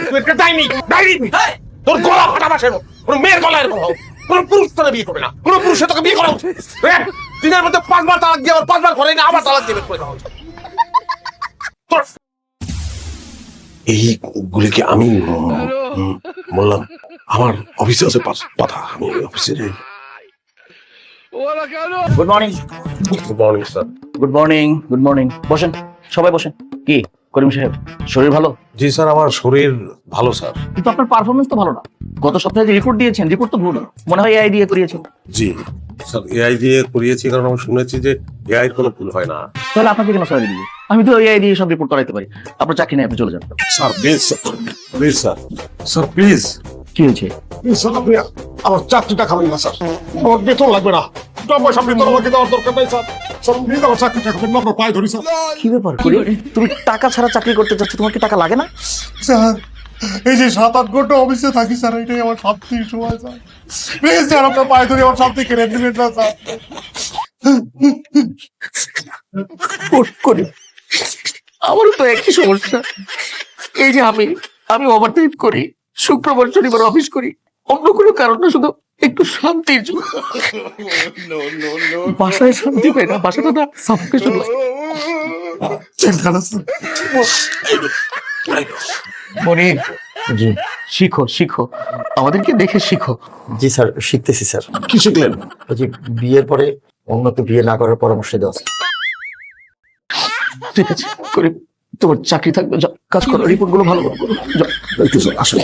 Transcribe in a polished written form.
তুই একটা ডাইনি ডাইনি তোর গলা ফাটা মাসের কোনো মেয়ের গলা এরকম হোক কোনো পুরুষ তোকে বিয়ে করবে না কোনো পুরুষে তোকে বিয়ে করা উচিত দিনের মধ্যে 5 বার তালাক দিয়ে আবার 5 বার ঘরে না আবার তালাক দিয়ে বের করে দেওয়া উচিত। এইগুলিকে আমি বললাম আমার অফিসে আছে কথা আমি অফিসে যাই। Good morning. Good morning sir. Good morning. Good morning. বসেন, সবাই বসেন। কি করিম সাহেব, শরীর ভালো? জি স্যার আমার শরীর ভালো স্যার। কিন্তু আপনার পারফরমেন্স তো ভালো না। গত সপ্তাহে যে রিপোর্ট দিয়েছেন, রিপোর্ট তো ভুল, মনে হয় এআই দিয়ে করিয়েছেন। জি স্যার এআই দিয়ে করিয়েছি কারণ আমি শুনেছি যে এআই কোনো ভুল হয় না। তাহলে আপনাকে কেন স্যালারি দিব? আমি তো এআই দিয়ে সব রিপোর্ট করাইতে পারি। আপনার চাকরি নেই, আপনি চলে যান। Sir please please sir sir please কি হয়েছে? স্যার আপনি আমার চাকরিটা খাবেন না স্যার, আমার বেতন লাগবে না, টাকা পয়সা বেতন আমাকে দেওয়ার দরকার নাই স্যার। স্যার প্লিজ আমার চাকরিটা খাবেন না, আপনার পায়ে ধরি স্যার। কি ব্যাপার করি, তুমি টাকা ছাড়া চাকরি করতে চাচ্ছ? তোমার কি টাকা লাগে না? স্যার এই যে 7-8 ঘন্টা অফিসে থাকি স্যার, এটাই আমার শান্তির সময় স্যার। প্লিজ স্যার আপনার পায়ে ধরি, আমার শান্তি কেড়ে নেবেন না স্যার। করি, আমারও তো একই সমস্যা। এই যে আমি ওভারটাইম করি, শুক্রবার শনিবার অফিস করি, অন্য কোনো কারণ না, শুধু একটু শান্তির জন্য। বাসায় শান্তি পাই না, বাসাটা না সাফোকেশন লাগে। মনি, জি শিখো শিখো, আমাদেরকে দেখে শিখো। জি স্যার, শিখতেছি স্যার। কি শিখলেন? ওই যে বিয়ের পরে অন্যকে বিয়ে না করার পরামর্শ দেওয়া। ঠিক আছে করি, তোমার চাকরি থাকবে, যাও কাজ করো, রিপোর্ট গুলো ভালো করো, যাও। একটু স্যার আসলে